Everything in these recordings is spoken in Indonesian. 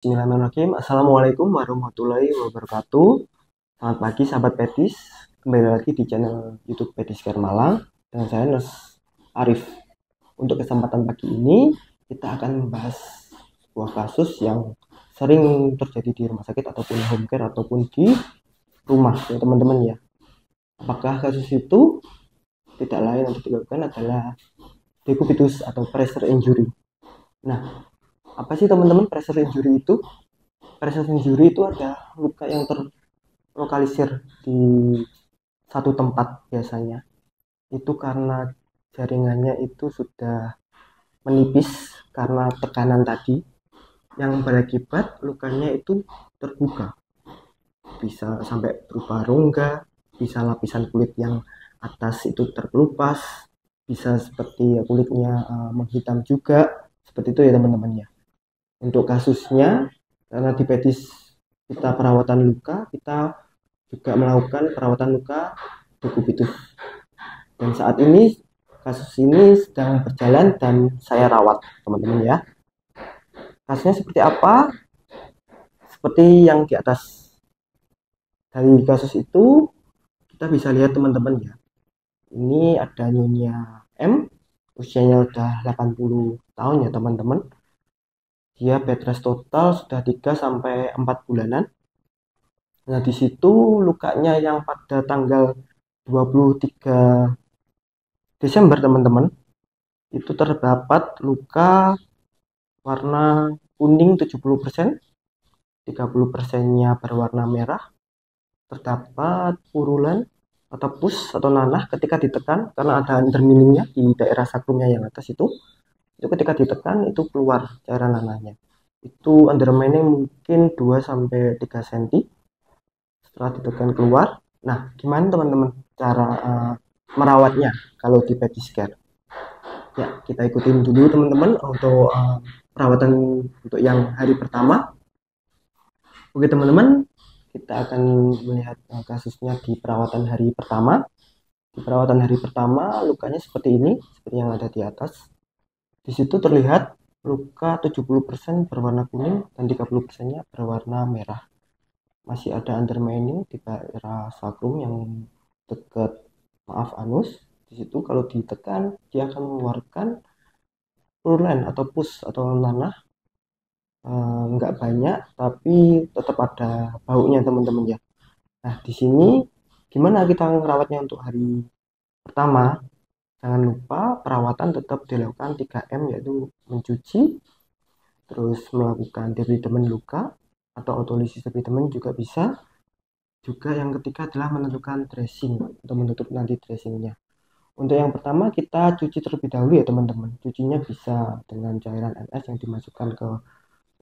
Bismillahirrahmanirrahim. Assalamualaikum warahmatullahi wabarakatuh. Selamat pagi sahabat Petis. Kembali lagi di channel YouTube Petis Care Malang dengan saya Nurse Arif. Untuk kesempatan pagi ini kita akan membahas sebuah kasus yang sering terjadi di rumah sakit ataupun home care ataupun di rumah ya teman-teman ya. Apakah kasus itu tidak lain untuk dilakukan adalah dekubitus atau pressure injury. Nah, apa sih teman-teman pressure injury itu? Pressure injury itu ada luka yang terlokalisir di satu tempat biasanya. Itu karena jaringannya itu sudah menipis karena tekanan tadi yang berakibat lukanya itu terbuka. Bisa sampai berupa rongga, bisa lapisan kulit yang atas itu terkelupas, bisa seperti kulitnya menghitam juga. Seperti itu ya teman-teman ya. Untuk kasusnya karena di Petis kita perawatan luka, kita juga melakukan perawatan luka dekubitus. Dan saat ini kasus ini sedang berjalan dan saya rawat teman-teman ya. Kasusnya seperti apa? Seperti yang di atas. Dari kasus itu kita bisa lihat teman-teman ya. Ini ada Nyonya M, usianya udah 80 tahun ya teman-teman. Dia bed rest total sudah 3 sampai 4 bulanan. Nah, di situ lukanya yang pada tanggal 23 Desember teman-teman, itu terdapat luka warna kuning 70%, 30%-nya berwarna merah, terdapat purulan atau pus atau nanah ketika ditekan karena ada interminingnya di daerah sakrumnya yang atas itu ketika ditekan itu keluar cairan nanahnya. Itu undermining mungkin 2 sampai 3 cm setelah ditekan keluar. Nah, gimana teman-teman cara merawatnya kalau di Petis Care? Ya, kita ikutin dulu teman-teman untuk perawatan untuk yang hari pertama. Oke teman-teman, kita akan melihat kasusnya di perawatan hari pertama. Di perawatan hari pertama lukanya seperti ini, seperti yang ada di atas. Di situ terlihat luka 70% berwarna kuning dan 30%-nya berwarna merah. Masih ada undermining di daerah sakrum yang dekat anus. Di situ kalau ditekan dia akan mengeluarkan purulan atau pus atau nanah, nggak banyak tapi tetap ada baunya teman-teman ya. Nah, di sini gimana kita merawatnya untuk hari pertama? Jangan lupa perawatan tetap dilakukan 3M, yaitu mencuci, terus melakukan debridement luka atau otolisis debridement juga bisa. Juga yang ketiga adalah menentukan dressing untuk menutup nanti dressingnya. Untuk yang pertama kita cuci terlebih dahulu ya teman-teman. Cucinya bisa dengan cairan MS yang dimasukkan ke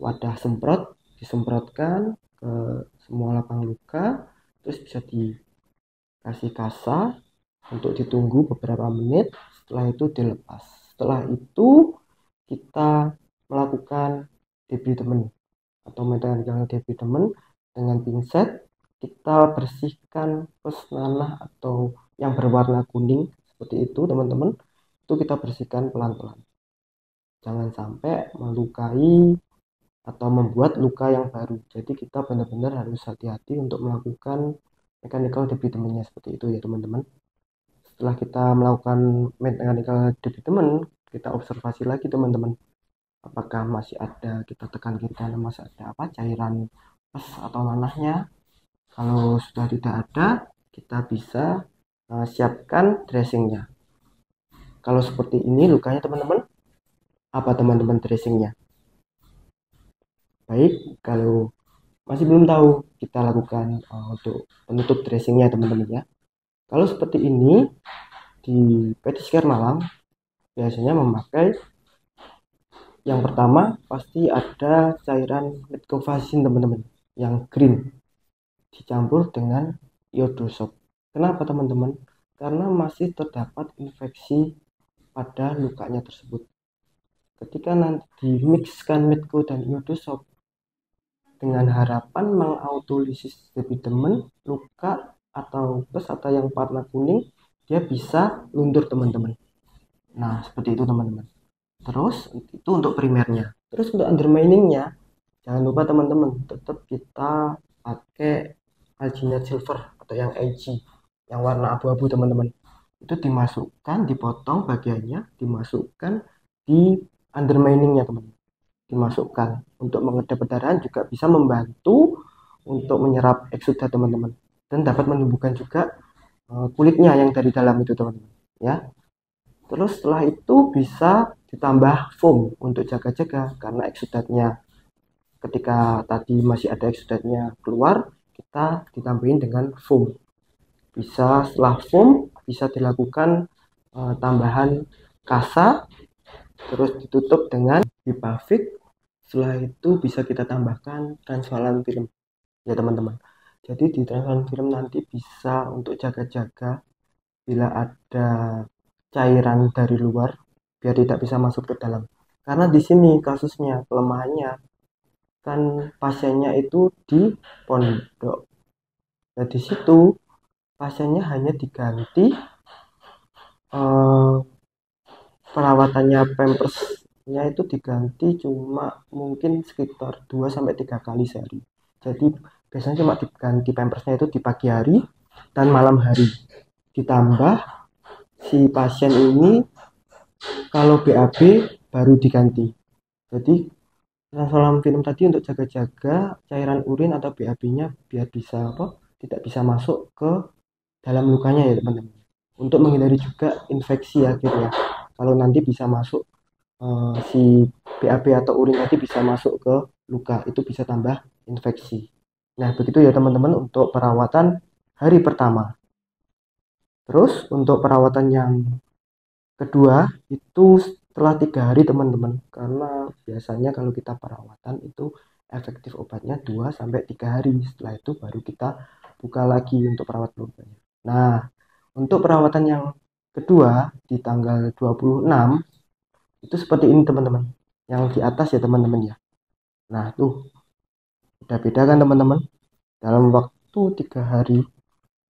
wadah semprot, disemprotkan ke semua lapang luka, terus bisa dikasih kasa untuk ditunggu beberapa menit, setelah itu dilepas. Setelah itu kita melakukan debridement atau mechanical debridement dengan pinset. Kita bersihkan pus nanah atau yang berwarna kuning seperti itu teman-teman, itu kita bersihkan pelan-pelan, jangan sampai melukai atau membuat luka yang baru. Jadi kita benar-benar harus hati-hati untuk melakukan mechanical debridement-nya seperti itu ya teman-teman. Setelah kita melakukan mechanical debridement, kita observasi lagi teman-teman, apakah masih ada, kita tekan kiri kanan masih ada apa cairan pus atau nanahnya. Kalau sudah tidak ada, kita bisa siapkan dressingnya. Kalau seperti ini lukanya teman-teman, apa teman-teman dressingnya? Baik, kalau masih belum tahu, kita lakukan untuk penutup dressingnya teman-teman ya. Kalau seperti ini di Petis Care Malang biasanya memakai yang pertama pasti ada cairan metcovacin teman-teman yang green dicampur dengan iodosop. Kenapa teman-teman? Karena masih terdapat infeksi pada lukanya tersebut. Ketika nanti dimixkan metco dan iodosop dengan harapan mengautolisis debridement luka atau pus atau yang warna kuning, dia bisa luntur teman-teman. Nah, seperti itu teman-teman. Terus itu untuk primernya. Terus untuk underminingnya, Jangan lupa teman-teman, tetap kita pakai alginate silver atau yang AG, yang warna abu-abu teman-teman. Itu dimasukkan, dipotong bagiannya, dimasukkan di underminingnya teman-teman. Dimasukkan untuk mengedap perdarahan, juga bisa membantu untuk menyerap eksudat teman-teman, dan dapat menumbuhkan juga kulitnya yang dari dalam itu teman-teman ya. Terus setelah itu bisa ditambah foam untuk jaga-jaga, karena eksudatnya ketika tadi masih ada eksudatnya keluar, kita ditambahin dengan foam. Bisa setelah foam bisa dilakukan tambahan kasa, terus ditutup dengan pipa fix. Setelah itu bisa kita tambahkan transparan film ya teman-teman. Jadi di transparan film nanti bisa untuk jaga-jaga bila ada cairan dari luar biar tidak bisa masuk ke dalam. Karena di sini kasusnya kelemahannya kan pasiennya itu di pondok. Nah, di situ pasiennya hanya diganti eh, perawatannya, pampersnya itu diganti cuma mungkin sekitar 2 sampai 3 kali sehari. Jadi biasanya cuma diganti pampersnya itu di pagi hari dan malam hari. Ditambah si pasien ini kalau BAB baru diganti. Jadi transvalam film tadi untuk jaga-jaga cairan urin atau BAB-nya biar bisa apa? Tidak bisa masuk ke dalam lukanya ya teman-teman. Untuk menghindari juga infeksi akhirnya. Kalau nanti bisa masuk si BAB atau urin tadi bisa masuk ke luka, itu bisa tambah infeksi. Nah, begitu ya teman-teman untuk perawatan hari pertama. Terus untuk perawatan yang kedua itu setelah 3 hari teman-teman, karena biasanya kalau kita perawatan itu efektif obatnya 2 sampai 3 hari. Setelah itu baru kita buka lagi untuk perawat lukanya. Nah, untuk perawatan yang kedua di tanggal 26 itu seperti ini teman-teman, yang di atas ya teman-teman ya. Nah tuh udah beda kan teman-teman, dalam waktu 3 hari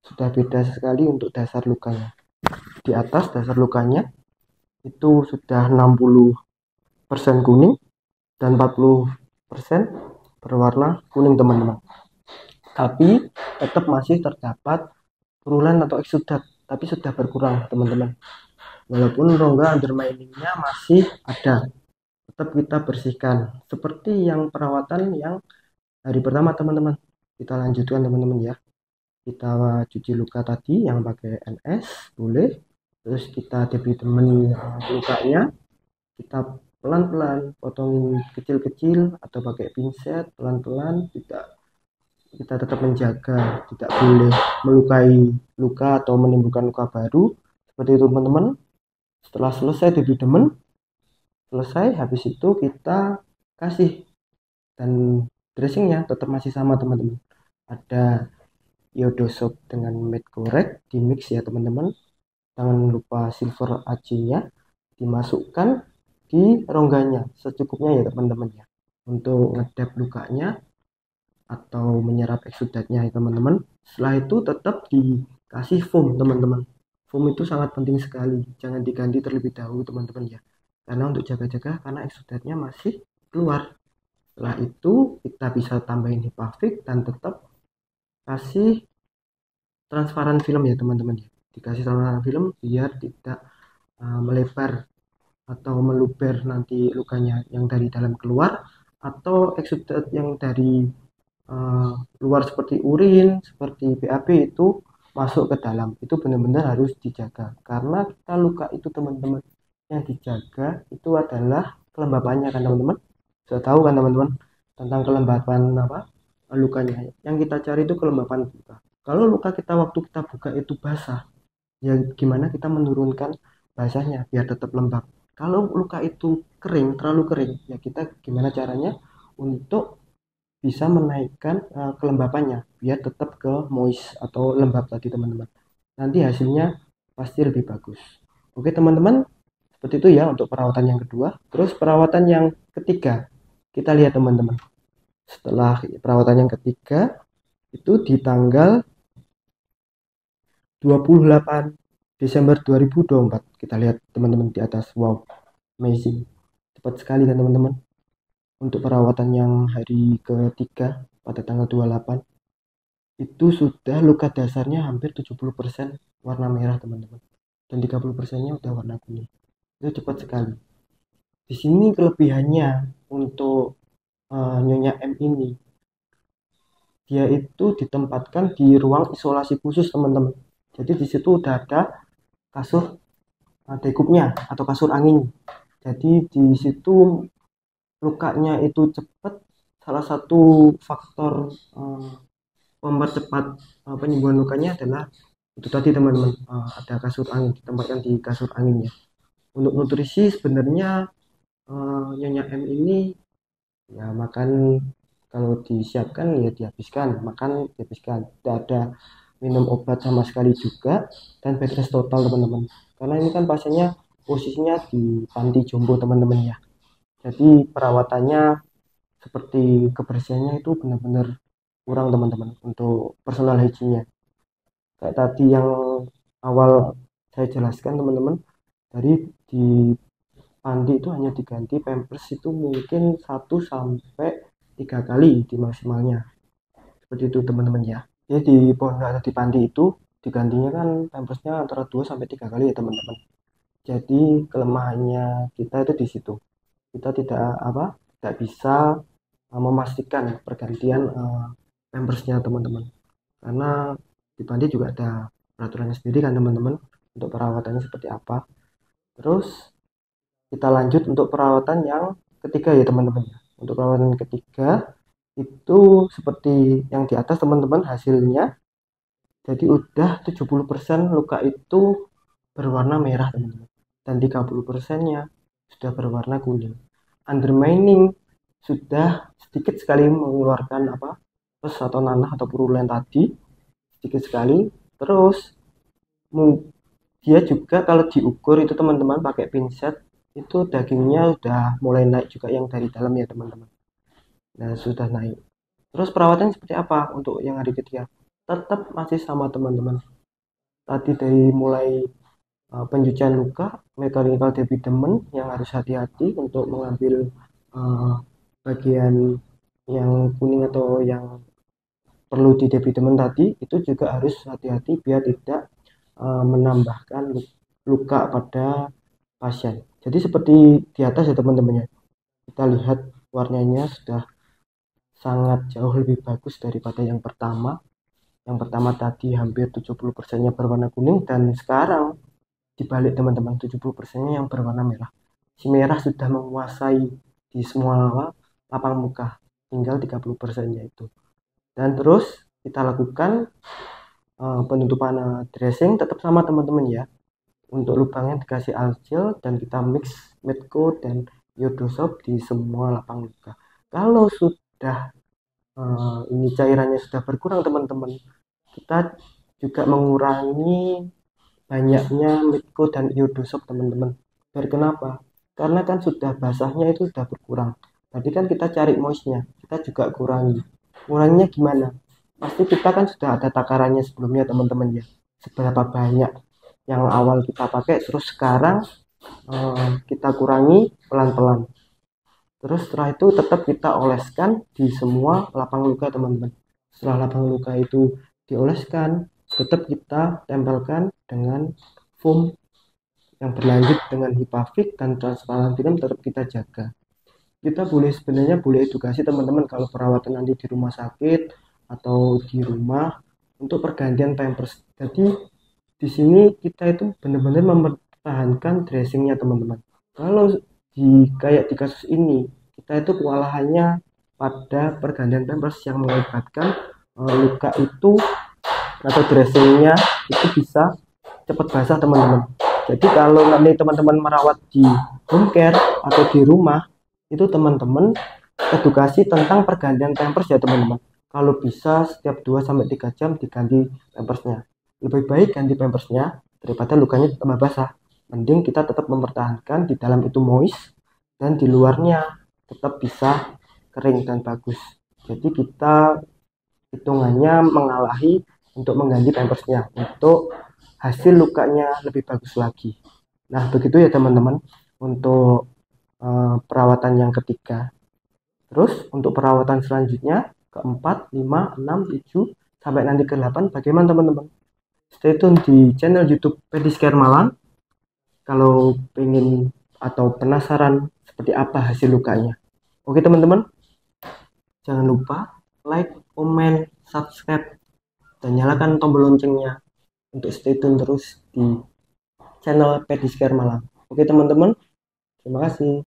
sudah beda sekali untuk dasar lukanya. Di atas dasar lukanya itu sudah 60% kuning dan 40% berwarna kuning teman-teman, tapi tetap masih terdapat purulan atau eksudat, tapi sudah berkurang teman-teman. Walaupun rongga underminingnya masih ada, tetap kita bersihkan seperti yang perawatan yang hari pertama teman-teman. Kita lanjutkan teman-teman ya. Kita cuci luka tadi yang pakai NS boleh, terus kita debridement lukanya, kita pelan-pelan potong kecil-kecil atau pakai pinset pelan-pelan. Kita tetap menjaga tidak boleh melukai luka atau menimbulkan luka baru seperti itu teman-teman. Setelah selesai debridement, selesai, habis itu kita kasih, dan dressingnya tetap masih sama teman-teman. Ada iodosoap dengan medcorrect di mix ya teman-teman. Jangan lupa silver AC-nya dimasukkan di rongganya secukupnya ya teman-teman ya, untuk ngedep lukanya atau menyerap eksudatnya ya teman-teman. Setelah itu tetap dikasih foam teman-teman. Foam itu sangat penting sekali, jangan diganti terlebih dahulu teman-teman ya, karena untuk jaga-jaga karena eksudatnya masih keluar. Setelah itu kita bisa tambahin hipafik dan tetap kasih transparan film ya teman-teman ya. Dikasih transparan film biar tidak melebar atau meluber nanti lukanya yang dari dalam keluar, atau eksudat yang dari luar seperti urin, seperti BAB itu masuk ke dalam. Itu benar-benar harus dijaga, karena kita luka itu teman-teman, yang dijaga itu adalah kelembapannya kan teman-teman. Sudah tahu kan teman-teman tentang kelembapan apa lukanya. Yang kita cari itu kelembapan luka. Kalau luka kita waktu kita buka itu basah, ya gimana kita menurunkan basahnya biar tetap lembab. Kalau luka itu kering, terlalu kering, ya kita gimana caranya untuk bisa menaikkan kelembapannya biar tetap ke moist atau lembab tadi teman-teman. Nanti hasilnya pasti lebih bagus. Oke teman-teman, seperti itu ya untuk perawatan yang kedua. Terus perawatan yang ketiga, kita lihat teman-teman. Setelah perawatan yang ketiga itu di tanggal 28 Desember 2024. Kita lihat teman-teman di atas. Wow, amazing. Cepat sekali kan teman-teman. untuk perawatan yang hari ketiga pada tanggal 28 itu sudah luka dasarnya hampir 70% warna merah teman-teman, dan 30%-nya udah warna kuning. Itu cepat sekali. Di sini kelebihannya untuk Nyonya M ini, dia itu ditempatkan di ruang isolasi khusus teman-teman. Jadi di situ udah ada kasur dekupnya atau kasur angin. Jadi di situ lukanya itu cepat. Salah satu faktor mempercepat penyembuhan lukanya adalah itu tadi teman-teman, ada kasur angin, ditempatkan di kasur anginnya. Untuk nutrisi sebenarnya Nyonya M ini ya makan, kalau disiapkan ya dihabiskan, makan dihabiskan, tidak ada minum obat sama sekali juga, dan bed rest total teman-teman, karena ini kan pasiennya posisinya di panti jompo teman-teman ya. Jadi perawatannya seperti kebersihannya itu benar-benar kurang teman-teman untuk personal hygiene-nya. Kayak tadi yang awal saya jelaskan teman-teman, dari di panti itu hanya diganti pampers itu mungkin 1 sampai 3 kali di maksimalnya, seperti itu teman-teman ya. Jadi di pondok atau di panti itu digantinya kan pampersnya antara 2 sampai 3 kali ya teman-teman. Jadi kelemahannya kita itu di situ, kita tidak bisa memastikan pergantian pampersnya teman-teman, karena di panti juga ada peraturannya sendiri kan teman-teman untuk perawatannya seperti apa. Terus kita lanjut untuk perawatan yang ketiga ya teman-teman. Untuk perawatan ketiga itu seperti yang di atas teman-teman hasilnya. Jadi udah 70% luka itu berwarna merah teman-teman, dan 30%-nya sudah berwarna kuning. Undermining sudah sedikit sekali mengeluarkan pus atau nanah atau purulen tadi, sedikit sekali. Terus dia juga kalau diukur itu teman-teman pakai pinset, itu dagingnya udah mulai naik juga yang dari dalam ya teman-teman. Nah sudah naik. Terus perawatan seperti apa untuk yang hari ketiga? Tetap masih sama teman-teman. Tadi dari mulai pencucian luka, mechanical debridement yang harus hati-hati untuk mengambil uh, bagian yang kuning atau yang perlu di debridement tadi, itu juga harus hati-hati biar tidak menambahkan luka pada pasien. Jadi seperti di atas ya teman-teman ya, kita lihat warnanya sudah sangat jauh lebih bagus daripada yang pertama. Yang pertama tadi hampir 70%-nya berwarna kuning, dan sekarang dibalik teman-teman, 70%-nya yang berwarna merah. Si merah sudah menguasai di semua lapang muka, tinggal 30%-nya itu. Dan terus kita lakukan penutupan dressing tetap sama teman-teman ya. Untuk lubangnya dikasih algel dan kita mix medco dan iodosoap di semua lapang luka. Kalau sudah ini cairannya sudah berkurang teman-teman, kita juga mengurangi banyaknya medco dan iodosoap teman-teman. Biar kenapa? Karena kan sudah basahnya itu sudah berkurang. Tadi kan kita cari moistnya, kita juga kurangi. Kuranginya gimana? Pasti kita kan sudah ada takarannya sebelumnya teman-teman ya, seberapa banyak yang awal kita pakai, terus sekarang kita kurangi pelan-pelan. Terus setelah itu tetap kita oleskan di semua lapang luka teman-teman. Setelah lapang luka itu dioleskan, tetap kita tempelkan dengan foam yang berlanjut dengan hipafik dan transparan film, tetap kita jaga. Kita sebenarnya boleh edukasi teman-teman kalau perawatan nanti di rumah sakit atau di rumah untuk pergantian pampers. Jadi di sini kita itu benar-benar mempertahankan dressingnya teman-teman. Kalau kayak di kasus ini, kita itu kewalahannya pada pergantian pampers yang mengakibatkan luka itu atau dressingnya itu bisa cepat basah teman-teman. Jadi kalau nanti teman-teman merawat di home care atau di rumah, itu teman-teman edukasi tentang pergantian pampers ya teman-teman. Kalau bisa setiap 2-3 jam diganti pampersnya. Lebih baik ganti pampersnya daripada lukanya tambah basah. Mending kita tetap mempertahankan di dalam itu moist dan di luarnya tetap bisa kering dan bagus. Jadi kita hitungannya mengalahi untuk mengganti pampersnya untuk hasil lukanya lebih bagus lagi. Nah begitu ya teman-teman untuk perawatan yang ketiga. Terus untuk perawatan selanjutnya ke-4, 5, 6, 7 sampai nanti ke-8 bagaimana teman-teman? Stay tune di channel YouTube Pedicare Malang kalau pengen atau penasaran seperti apa hasil lukanya. Oke teman-teman, jangan lupa like, komen, subscribe, dan nyalakan tombol loncengnya untuk stay tune terus di channel Pedicare Malang. Oke teman-teman, terima kasih.